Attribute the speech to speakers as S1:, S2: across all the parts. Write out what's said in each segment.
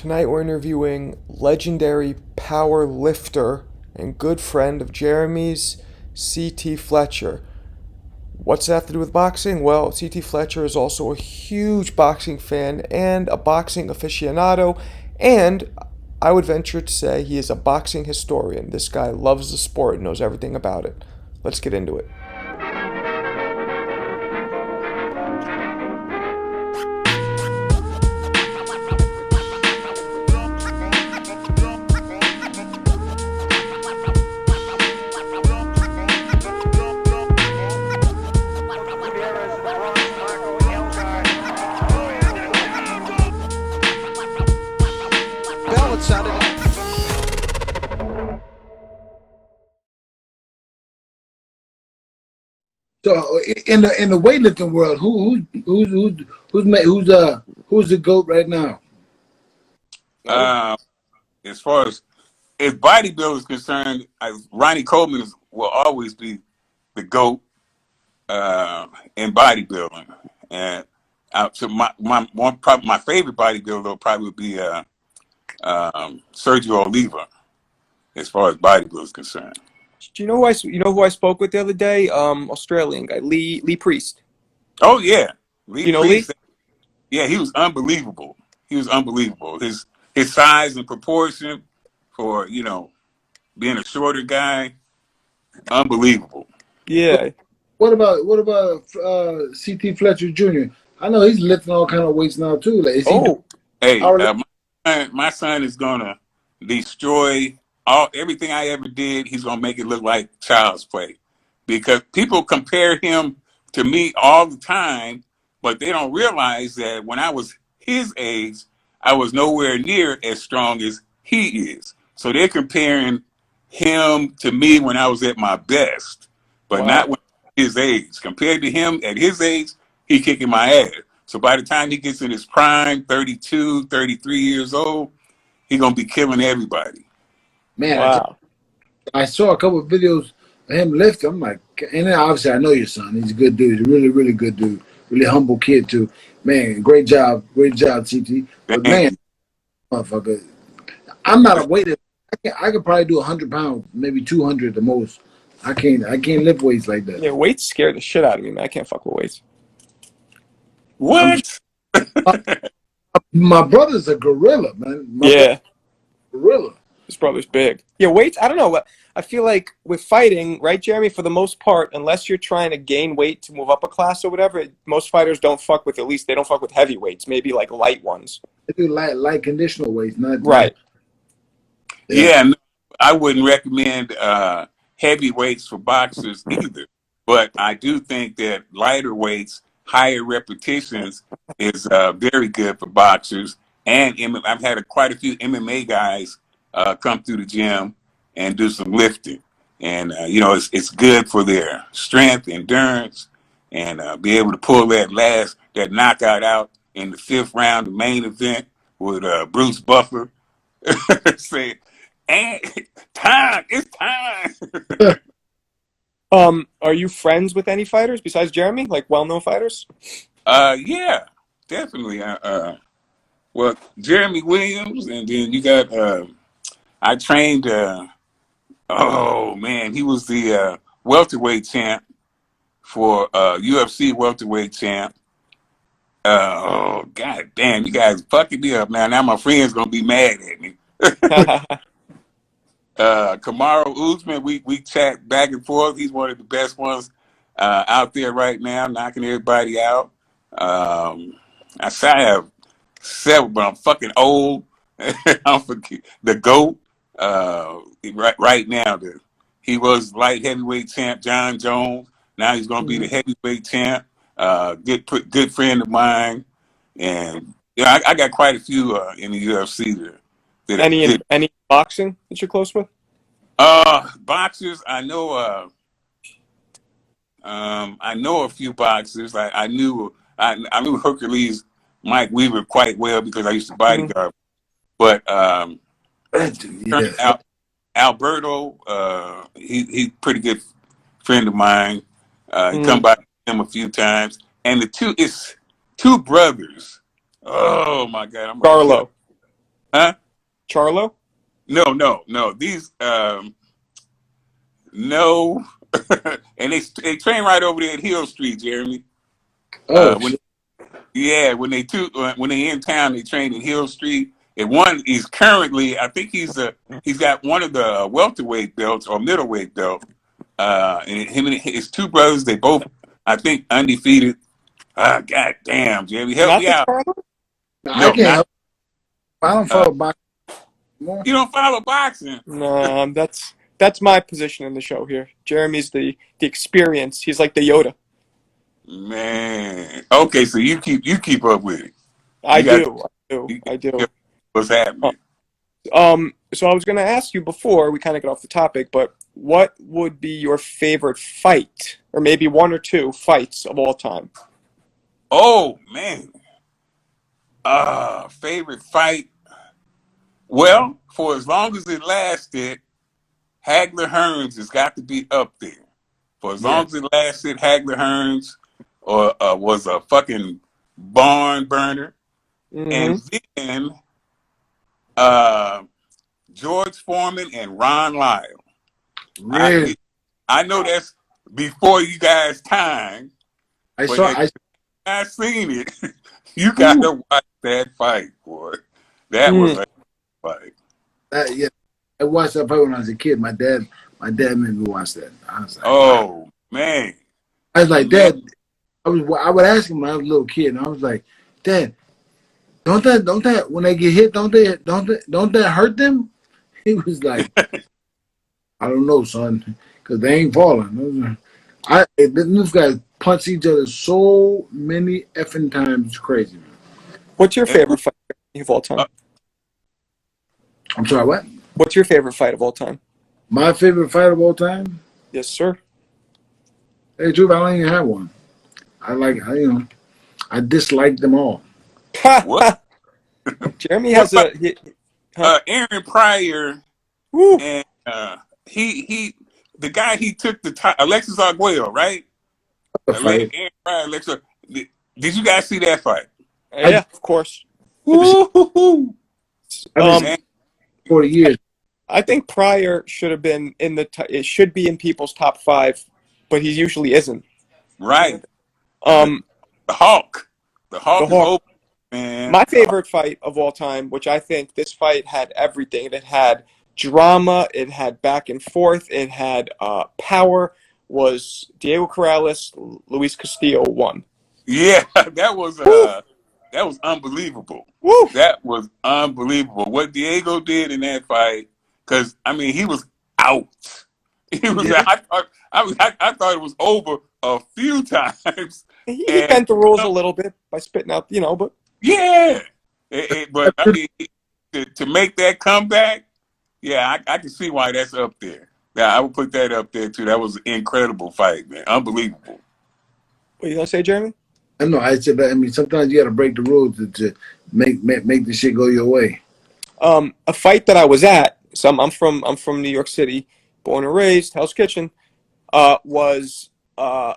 S1: Tonight we're interviewing legendary power lifter and good friend of Jeremy's, C.T. Fletcher. What's that have to do with boxing? Well, C.T. Fletcher is also a huge boxing fan and a boxing aficionado, and I would venture to say he is a boxing historian. This guy loves the sport and knows everything about it. Let's get into it.
S2: So in the weightlifting world, who's the GOAT right now?
S3: As far as bodybuilding is concerned, Ronnie Coleman will always be the GOAT in bodybuilding. And so my favorite bodybuilder will probably be Sergio Oliva, as far as bodybuilding is concerned.
S1: Do you know who I spoke with the other day? Australian guy, Lee Priest.
S3: Oh yeah, Lee Priest.
S1: Lee?
S3: Yeah, he was unbelievable. He was unbelievable. His size and proportion for being a shorter guy, unbelievable.
S1: Yeah.
S2: What about CT Fletcher Jr.? I know he's lifting all kind of weights now too. Like,
S3: My son is gonna destroy everything I ever did. He's gonna make it look like child's play, because people compare him to me all the time, but they don't realize that when I was his age, I was nowhere near as strong as he is. So they're comparing him to me when I was at my best, but not when his age. Compared to him at his age, he kicking my ass. So by the time he gets in his prime, 32, 33 years old, he's going to be killing everybody.
S2: Man, wow. I saw a couple of videos of him lift. I'm like, and then obviously I know your son. He's a good dude. He's a really, really good dude. Really humble kid too. Man, great job, CT. But man, motherfucker, I'm not a weighter. I could probably do 100 pounds, maybe 200 the most. I can't lift weights like that.
S1: Yeah, weights scare the shit out of me, man. I can't fuck with weights.
S3: What?
S2: My brother's a gorilla, man. Gorilla.
S1: His brother's big. Yeah, weights, I don't know. I feel like with fighting, right, Jeremy, for the most part, unless you're trying to gain weight to move up a class or whatever, most fighters don't fuck with, at least they don't fuck with heavy weights, maybe like light ones.
S2: They do light conditional weights, not
S1: right.
S3: Yeah, no, I wouldn't recommend heavy weights for boxers either. But I do think that lighter weights, higher repetitions is very good for boxers. And I've had quite a few MMA guys come through the gym and do some lifting. And, it's good for their strength, endurance, and be able to pull that knockout out in the 5th round, the main event with Bruce Buffer. Say, and it's time.
S1: Are you friends with any fighters besides Jeremy, like well-known fighters?
S3: Yeah, definitely. Well, Jeremy Williams, and then you got I trained he was the welterweight champ for UFC welterweight champ. God damn, you guys fucking me up now. Now my friend's gonna be mad at me. Kamaru Usman, we chat back and forth. He's one of the best ones out there right now, knocking everybody out. I say I have several, but I'm fucking old. I'm the GOAT. Right now, he was light heavyweight champ, John Jones. Now he's going to be the heavyweight champ. Good friend of mine, and I got quite a few in the UFC there.
S1: Any boxing that you're close with?
S3: Boxers, I know a few boxers. I knew Hercules Mike Weaver quite well because I used to bodyguard. But Alberto, he's pretty good friend of mine. He come by him a few times, and it's two brothers. Oh my God,
S1: Carlo.
S3: Huh?
S1: Charlo?
S3: No. These no, and they train right over there at Hill Street, Jeremy.
S2: Oh,
S3: When
S2: shit.
S3: when they in town, they train at Hill Street. And one is currently, I think he's got one of the welterweight belts or middleweight belt. And him and his two brothers, they both, I think, undefeated. God damn, Jeremy, help
S1: Not
S3: me
S1: the
S3: out.
S1: Charlo?
S2: I
S3: No,
S2: can't
S3: not
S2: help. I don't follow boxing anymore.
S3: you don't follow boxing.
S1: No, that's my position in the show here. Jeremy's the experience. He's like the Yoda.
S3: Man. Okay, so you keep up with it.
S1: I
S3: You got
S1: do.
S3: you
S1: I do.
S3: got what's happening.
S1: So I was going to ask you before we kind of get off the topic, but what would be your favorite fight, or maybe one or two fights of all time?
S3: Oh man. Favorite fight. Well, for as long as it lasted, Hagler Hearns has got to be up there. For as
S2: Yeah.
S3: long as it lasted, Hagler Hearns was a fucking barn burner. And
S1: Mm-hmm.
S3: then George Foreman and Ron Lyle.
S2: Really?
S3: I know that's before you guys' time,
S2: I
S3: but
S2: saw.
S3: if I seen it, you
S2: Ooh.
S3: gotta watch that fight, boy. That was a fight.
S2: Yeah, I watched that fight when I was a kid. My dad made me watch that. I was like,
S3: Oh man.
S2: I was like, Dad. I would ask him when I was a little kid, and I was like, Dad, don't that when they get hit, don't that hurt them? He was like, I don't know, son, because they ain't falling. These guys punch each other so many effing times. It's crazy, man.
S1: What's your favorite fight of all time?
S2: I'm sorry, what?
S1: What's your favorite fight of all time?
S2: My favorite fight of all time?
S1: Yes, sir.
S2: Hey, Drew, I don't even have one. I dislike them all.
S3: What?
S1: Jeremy has
S3: What
S1: huh?
S3: Aaron Pryor
S1: Woo.
S3: and the guy he took the top, Alexis Arguello, right?
S2: The fight.
S3: Aaron Pryor, Alexis. Did you guys see that fight?
S1: Yeah, of course.
S3: Woo-hoo-hoo.
S2: I've been 40 years.
S1: I think Pryor should have been in it should be in people's top 5, but he usually isn't.
S3: Right.
S1: The
S3: Hawk. The Hawk is
S1: Hawk.
S3: open, man.
S1: My favorite fight of all time, which I think this fight had everything. It had drama. It had back and forth. It had power. Was Diego Corrales, Luis Castillo won.
S3: Yeah, that was unbelievable.
S1: Woo.
S3: That was unbelievable. What Diego did in that fight, because I mean he was out. He was.
S2: Yeah.
S3: I thought it was over a few times.
S1: He bent the rules a little bit by spitting out, but
S3: yeah. But I mean, to make that comeback, yeah, I can see why that's up there. Yeah, I would put that up there too. That was an incredible fight, man. Unbelievable.
S1: What are you gonna say, Jeremy?
S2: I know. I said that. I mean, sometimes you got to break the rules to make the shit go your way.
S1: A fight that I was at. I'm from New York City, born and raised, Hell's Kitchen. Was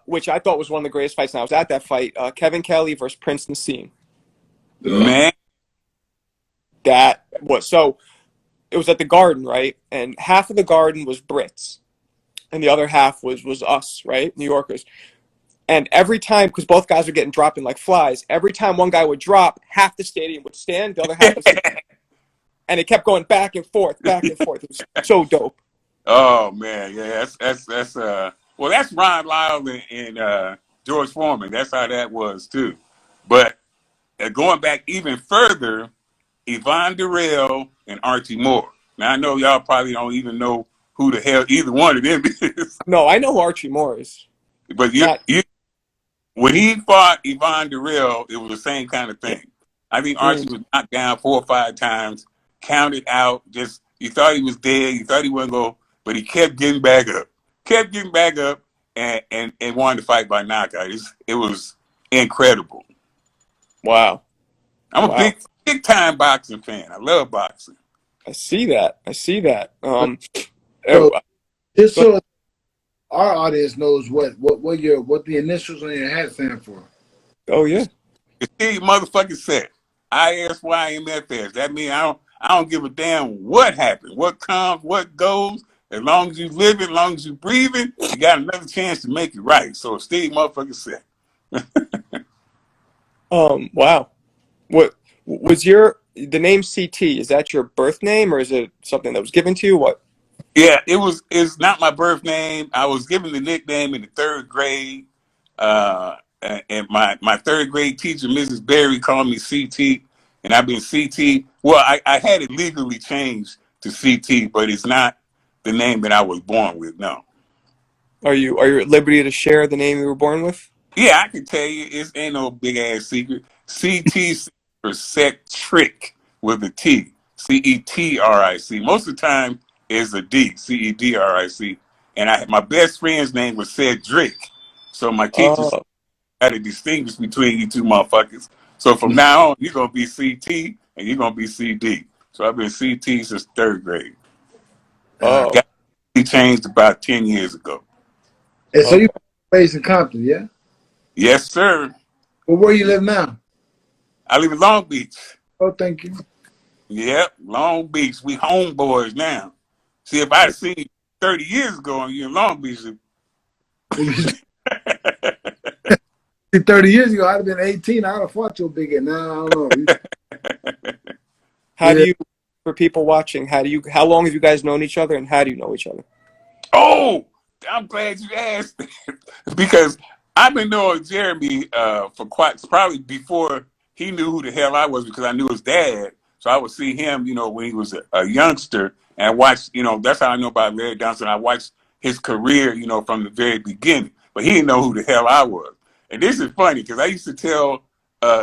S1: which I thought was one of the greatest fights. And I was at that fight. Kevin Kelly versus Prince Nassim.
S3: Man.
S1: That was so. It was at the Garden, right? And half of the Garden was Brits, and the other half was us, right, New Yorkers. And every time, because both guys were getting dropping like flies, every time one guy would drop, half the stadium would stand, the other half would sit. And it kept going back and forth, back and forth. It was so dope.
S3: Oh man, yeah, that's well, that's Ron Lyle and George Foreman. That's how that was too. But going back even further, Yvonne Durrell and Archie Moore. Now I know y'all probably don't even know who the hell either one of them is.
S1: No, I know who Archie Moore is.
S3: But when he fought Yvonne Durrell, it was the same kind of thing. I think Archie was knocked down 4 or 5 times, counted out. Just you thought he was dead, you thought he wasn't going, but he kept getting back up, and wanted to fight by knockout. It was incredible.
S1: Wow.
S3: I'm a big time boxing fan. I love boxing.
S1: I see that.
S2: So, just so our audience knows what the initials on your hat stand for.
S1: Oh yeah.
S3: You see, motherfucking set. ISYMFS. That means I don't give a damn what happened, what comes, what goes. As long as you living, as long as you breathing, you got another chance to make it right. So Steve motherfucker said.
S1: Wow. What was the name CT? Is that your birth name or is it something that was given to you? What?
S3: Yeah, it's not my birth name. I was given the nickname in the third grade. And my third grade teacher, Mrs. Berry, called me CT, and I've been CT. Well, I had it legally changed to CT, but it's not the name that I was born with. No.
S1: Are you at liberty to share the name you were born with?
S3: Yeah, I can tell you, it ain't no big ass secret. CT for Cetric with a T. CETRIC. Most of the time is a D. CEDRIC. And my best friend's name was Cedric. So my teachers
S1: Oh,
S3: had to distinguish between you two motherfuckers. So from now on, you're gonna be CT and you're gonna be CD. So I've been CT since third grade.
S1: oh,
S3: Got changed about 10 years ago.
S2: And so
S1: okay.
S2: you raised in Compton, yeah?
S3: Yes, sir.
S2: Well, where you live now?
S3: I live in Long Beach.
S2: Oh, thank you.
S3: Yep, Long Beach. We homeboys now. See, if I'd seen you 30 years ago and you in Long Beach.
S2: 30 years ago, I'd have been 18. I'd have fought your big ass. Now, I don't know.
S1: How do
S2: Yeah.
S1: you, for people watching, how long have you guys known each other and how do you know each other?
S3: Oh, I'm glad you asked. Because I've been knowing Jeremy for probably before he knew who the hell I was, because I knew his dad. So I would see him, when he was a youngster, and I watched, that's how I know about Larry Johnson. I watched his career, from the very beginning. But he didn't know who the hell I was. And this is funny because I used to tell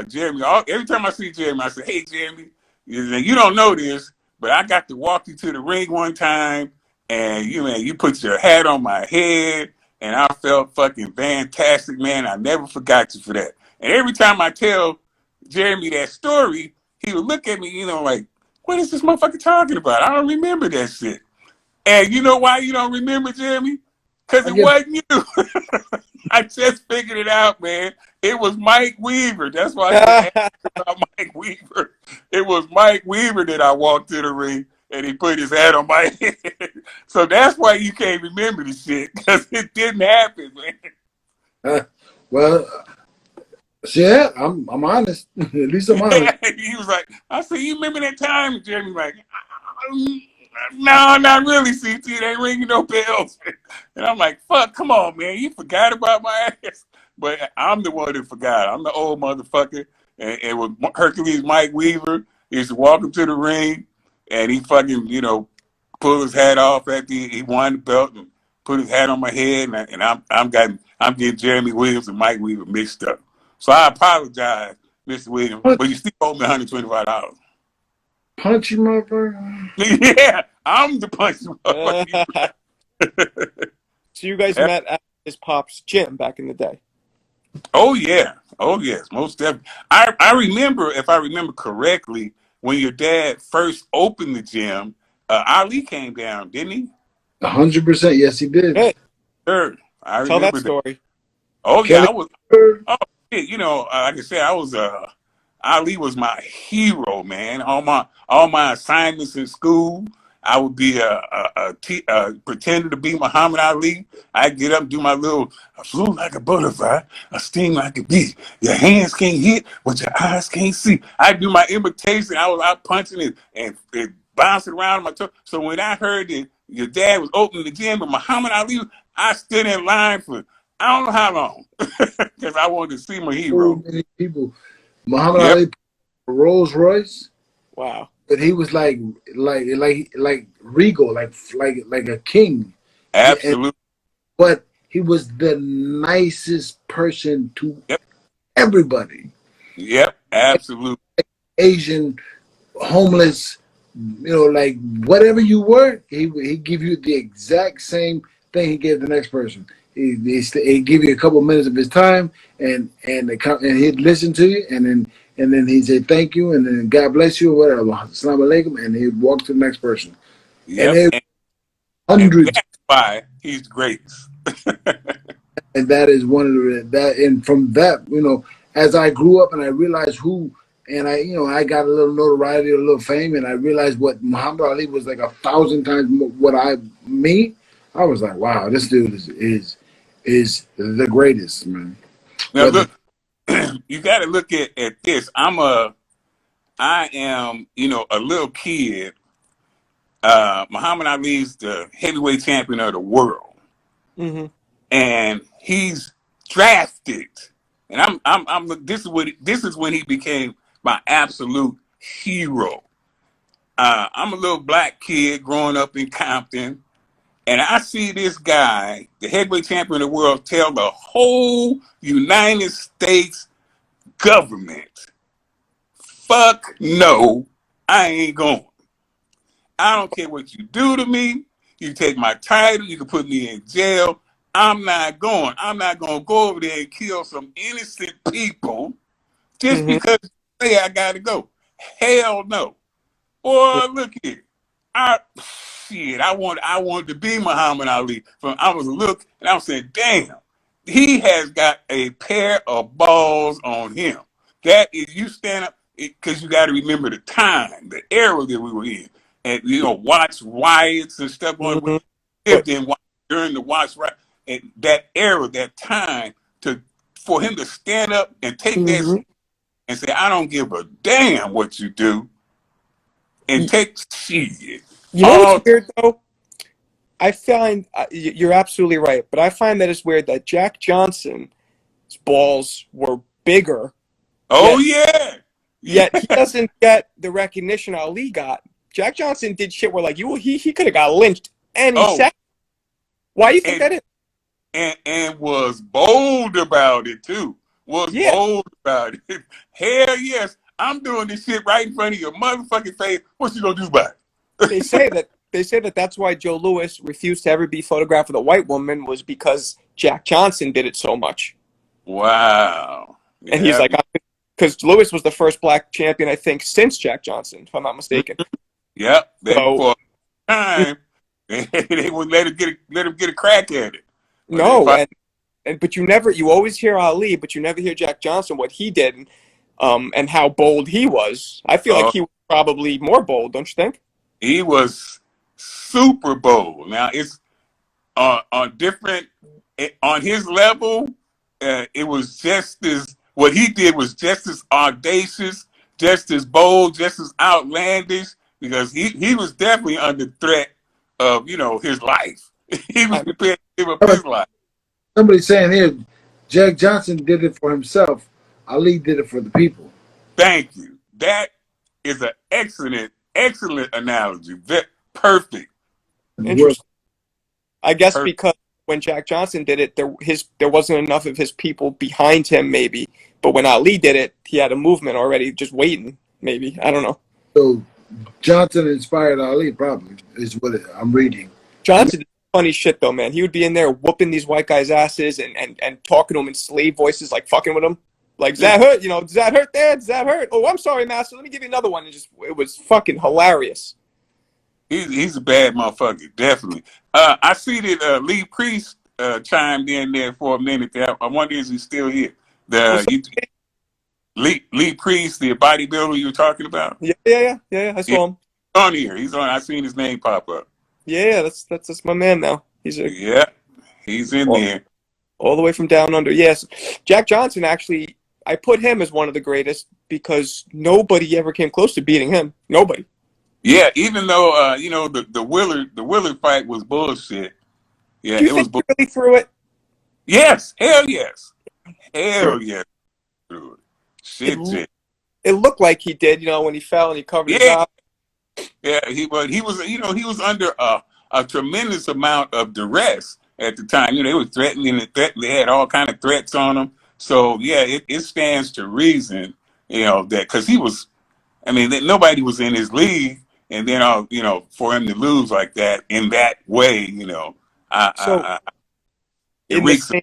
S3: Jeremy, every time I see Jeremy, I say, hey, Jeremy, you don't know this, but I got to walk you to the ring one time, and you put your hat on my head, and I felt fucking fantastic, man. I never forgot you for that. And every time I tell Jeremy that story, he would look at me, like, what is this motherfucker talking about? I don't remember that shit. And you know why you don't remember, Jeremy? Because
S2: I
S3: it
S2: guess
S3: wasn't you. I just figured it out, man. It was Mike Weaver. That's why I said about Mike Weaver. It was Mike Weaver that I walked to the ring and he put his hat on my head. So that's why you can't remember the shit, because it didn't happen, man.
S2: well, yeah, I'm honest. At least I'm honest.
S3: He was like, I said, you remember that time? Jeremy like, no, not really, CT. It ain't ringing no bells. And I'm like, fuck, come on, man. You forgot about my ass. But I'm the one that forgot. I'm the old motherfucker. And with Hercules Mike Weaver, he used to walk him to the ring, and he fucking, pull his hat off after he won the belt and put his hat on my head. And I'm getting Jeremy Williams and Mike Weaver mixed up. So I apologize, Mr. Williams, but you still owe me $125.
S2: Punchy motherfucker.
S3: Yeah, I'm the punchy motherfucker.
S1: So you guys met at his pop's gym back in the day?
S3: Oh yeah, oh yes, most definitely. I remember, if I remember correctly, when your dad first opened the gym, Ali came down, didn't he?
S2: 100%. Yes, he did.
S1: Hey,
S3: Sure, I
S1: tell that
S3: remember that.
S1: story.
S3: Oh yeah,
S2: Kelly.
S3: I was. Oh shit, like I said, I was. Ali was my hero, man. All my assignments in school, I would be pretending to be Muhammad Ali. I'd get up and do my little, I flew like a butterfly, I sting like a bee. Your hands can't hit, but your eyes can't see. I'd do my imitation. I was out punching it and bouncing around my toe. So when I heard that your dad was opening the gym with Muhammad Ali, I stood in line for I don't know how long, because I wanted to see my hero.
S2: So many people. Muhammad
S3: Yep.
S2: Ali, Rolls Royce,
S1: Wow.
S2: but he was like regal, like a king.
S3: Absolutely.
S2: But he was the nicest person to
S3: Yep.
S2: everybody.
S3: Yep. Absolutely.
S2: Asian, homeless, like whatever you were, he give you the exact same thing he gave the next person. He give you a couple minutes of his time, and he'd listen to you, and then he'd say thank you, and then God bless you or whatever, Assalamu alaikum, and he'd walk to the next person.
S3: Yep.
S2: And
S3: And
S2: hundreds,
S3: that's why he's the greatest.
S2: and that is one of the that. And from that, as I grew up and I realized who and I got a little notoriety, a little fame, and I realized what Muhammad Ali was like 1,000 times what me. I was like, wow, this dude is the greatest, man.
S3: Now
S2: But
S3: look, you got to look at this. I am, a little kid. Muhammad Ali's the heavyweight champion of the world,
S1: Mm-hmm.
S3: and he's drafted. And this is when he became my absolute hero. I'm a little black kid growing up in Compton, and I see this guy, the heavyweight champion of the world, tell the whole United States government, "Fuck no, I ain't going. I don't care what you do to me. You take my title, you can put me in jail. I'm not going. I'm not going to go over there and kill some innocent people just
S1: Mm-hmm.
S3: because you say I got to go. Hell no." Boy, look here. I wanted to be Muhammad Ali. I was a look, and I was saying, damn, he has got a pair of balls on him. That is, you stand up, because you got to remember the time, the era that we were in, and watch riots and stuff going. We
S1: Mm-hmm.
S3: lived in during the watch riot, and that era, that time, for him to stand up and take that
S1: Mm-hmm.
S3: and say, I don't give a damn what you do, and take shit.
S1: You know what's
S3: All
S1: weird though? I find you're absolutely right, but I find that it's weird that Jack Johnson's balls were bigger,
S3: Oh
S1: yet
S3: yeah,
S1: yet he
S3: yeah,
S1: doesn't get the recognition Ali got. Jack Johnson did shit where like he could have got lynched any
S3: oh,
S1: second. Why do you think
S3: and
S1: that is?
S3: and was bold about it too. Was
S1: Yeah,
S3: bold about it. Hell yes, I'm doing this shit right in front of your motherfucking face. What you gonna do about
S1: they
S3: it?
S1: say that that's why Joe Louis refused to ever be photographed with a white woman was because Jack Johnson did it so much,
S3: Wow.
S1: and he's
S3: Yeah.
S1: like, because Louis was the first black champion I think since Jack Johnson, if I'm not mistaken.
S3: Yep. They
S1: So
S3: for a time they would let him get a crack at it. But they
S1: no,
S3: finally,
S1: but you always hear Ali, but you never hear Jack Johnson what he did, and how bold he was. I feel like
S3: oh,
S1: he was probably more bold, don't you think?
S3: he was super bold. Now it's on different on his level. It was just as what he did was just as audacious, just as bold, just as outlandish because he was definitely under threat of his life. He was
S1: I
S3: prepared to give up his life.
S2: somebody's saying here, Jack Johnson did it for himself. Ali did it for the people.
S3: Thank you. That is an excellent analogy. Perfect.
S2: Work.
S1: Interesting. I guess
S3: Perfect.
S1: because when Jack Johnson did it, there wasn't enough of his people behind him, maybe. But when Ali did it, he had a movement already, just waiting. Maybe I don't know.
S2: So Johnson inspired Ali, probably is what I'm reading. And
S1: Johnson did funny shit though, man. He would be in there whooping these white guys' asses and talking to them in slave voices, like fucking with them. Like, does that hurt? Does that hurt there? Does that hurt? Oh, I'm sorry, master. Let me give you another one. It was fucking hilarious.
S3: He's a bad motherfucker, definitely. I see that Lee Priest chimed in there for a minute there. I wonder is he still here?
S1: What's up?
S3: Lee Priest, the bodybuilder you were talking about?
S1: Yeah. I
S3: Yeah,
S1: saw him.
S3: he's on here. He's on. I seen his name pop up.
S1: Yeah, that's my man now. He's
S3: Yeah, he's in
S1: all,
S3: there.
S1: all the way from down under. Yes, Jack Johnson actually. I put him as one of the greatest because nobody ever came close to beating him. Nobody.
S3: Yeah, even though the Willard fight was bullshit. Yeah,
S1: Do you
S3: it was
S1: think
S3: bull.
S1: he really threw it?
S3: Yes, hell yes, hell yes. Dude.
S1: It
S3: Shit, shit.
S1: it looked like he did. When he fell and he covered his
S3: Yeah,
S1: eye.
S3: yeah. He was under a tremendous amount of duress at the time. They were threatening and they had all kind of threats on him. So yeah, it stands to reason, that because he was. I mean, nobody was in his league, and then for him to lose like that in that way,
S1: So
S3: it
S1: in the
S3: reeks.
S1: same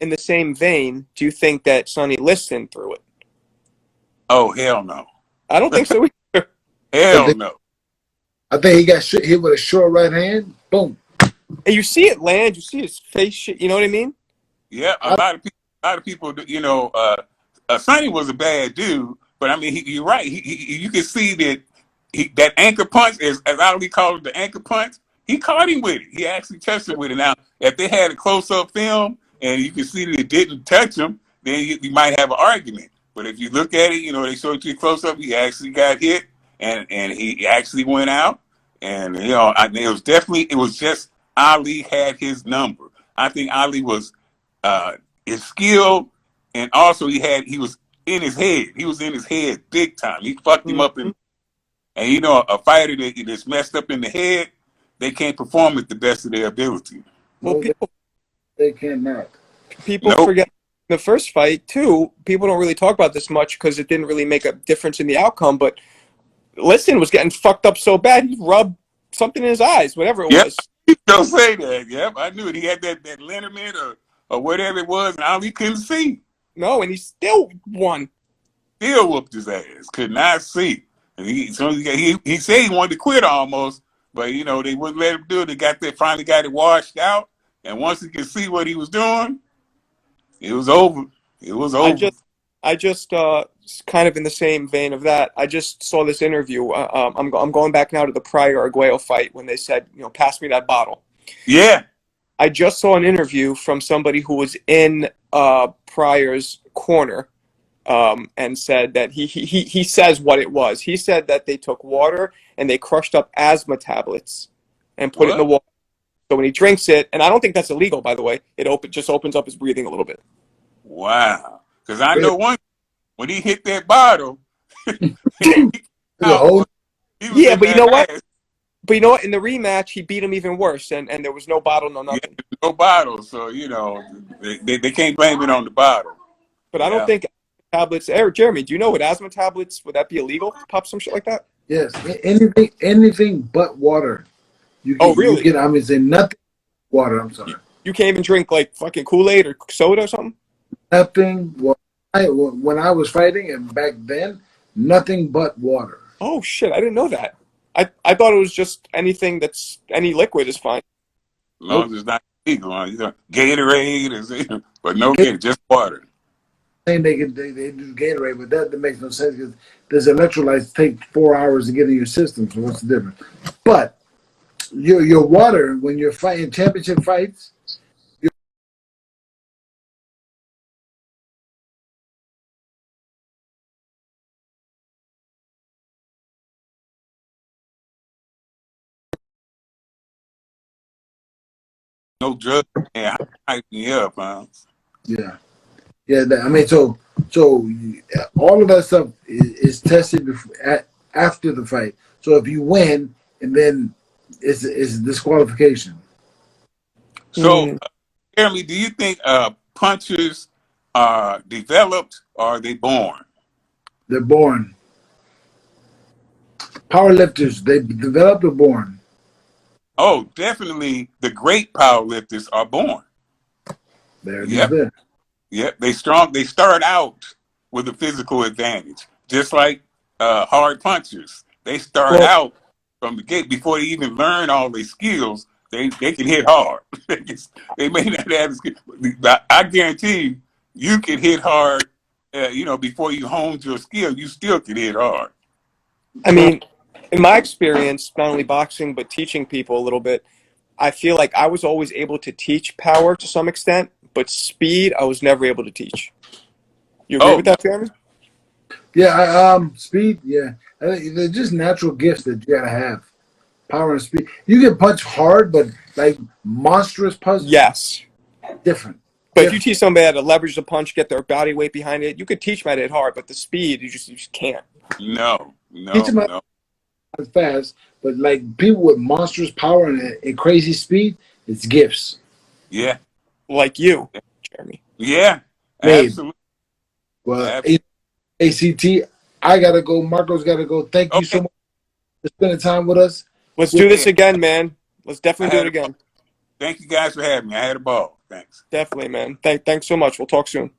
S1: in the same vein, do you think that Sonny Liston threw it?
S3: Oh hell no,
S1: I don't think so either.
S2: I
S3: hell
S2: think,
S3: no.
S2: I think he got hit with a short right hand. Boom.
S1: And you see it land. You see his face. Shit. You know what I mean?
S3: Yeah, a
S2: I,
S3: lot of people. Sonny was a bad dude, But I mean, you're right. You can see that that anchor punch, as Ali called it, the anchor punch. He caught him with it. He actually touched him with it. Now, if they had a close-up film and you can see that it didn't touch him, then you might have an argument. But if you look at it, they showed you close-up. He actually got hit, and he actually went out. And it was just Ali had his number. I think Ali was his skill, and also he was in his head. He was in his head big time. He fucked him up, and a fighter that's messed up in the head, they can't perform at the best of their ability.
S1: Well,
S2: No, they cannot.
S1: people forget the first fight too. People don't really talk about this much because it didn't really make a difference in the outcome. But Liston was getting fucked up so bad he rubbed something in his eyes, whatever it was.
S3: Don't say that. Yep, I knew it. He had that liniment or whatever it was, and Ali couldn't see.
S1: No, and he still won.
S3: Still whooped his ass. Could not see. And he said he wanted to quit almost, but they wouldn't let him do it. They finally got it washed out, and once he could see what he was doing, it was over. It was over.
S1: I just kind of in the same vein of that. I just saw this interview. I'm going back now to the Pryor Arguello fight when they said, pass me that bottle.
S3: Yeah.
S1: I just saw an interview from somebody who was in Pryor's corner, and said that he says what it was. He said that they took water and they crushed up asthma tablets and put it in the water. So when he drinks it, and I don't think that's illegal, by the way, it just opens up his breathing a little bit.
S3: Wow. Because I know when he hit that bottle,
S1: yeah, but you know what? But you know what? In the rematch, he beat him even worse, and there was no bottle, no nothing.
S3: Yeah, no bottle, so they can't blame it on the bottle.
S1: But I don't think tablets. Jeremy, do you know with asthma tablets would that be illegal? Pop some shit like that?
S2: Yes, anything but water.
S1: Really?
S2: Say nothing. Water. I'm sorry.
S1: You can't even drink like fucking Kool-Aid or soda or something.
S2: Nothing. When I was fighting and back then, nothing but water.
S1: Oh shit! I didn't know that. I thought it was just any liquid is fine.
S3: As long as it's not illegal, Gatorade, but no Gatorade, just water.
S2: Saying they do Gatorade, but that makes no sense because there's electrolytes take 4 hours to get in your system. So what's the difference? But your water when you're fighting championship fights.
S3: No drugs and hype me up, huh?
S2: Yeah. So all of that stuff is tested after the fight. So if you win, and then it's disqualification.
S3: So, Jeremy, do you think punchers are developed or are they born?
S2: They're born. Powerlifters, they developed or born?
S3: Oh, definitely. The great powerlifters are born.
S2: There.
S3: Yep, they strong. They start out with a physical advantage, just like hard punchers. They start out from the gate before they even learn all their skills. They can hit hard. They may not have the skill, but I guarantee you can hit hard. Before you honed your skill, you still can hit hard.
S1: I mean, in my experience, not only boxing but teaching people a little bit, I feel like I was always able to teach power to some extent, but speed I was never able to teach. You agree with that, Jeremy?
S2: Yeah, speed. Yeah, they're just natural gifts that you gotta have. Power and speed. You can punch hard, but like monstrous punch.
S1: Yes.
S2: Different.
S1: But if you teach somebody how to leverage the punch, get their body weight behind it, you could teach them how to hit hard, but the speed you just can't.
S2: No. As fast, but like people with monstrous power and crazy speed, it's gifts.
S3: Yeah.
S1: Like you, Jeremy.
S3: Yeah. Absolutely.
S2: Well, ACT, I gotta go. Marco's gotta go. Thank you so much for spending time with us.
S1: Let's do this again, man. Let's definitely do it again.
S3: Thank you guys for having me. I had a ball. Thanks.
S1: Definitely, man. Thanks so much. We'll talk soon.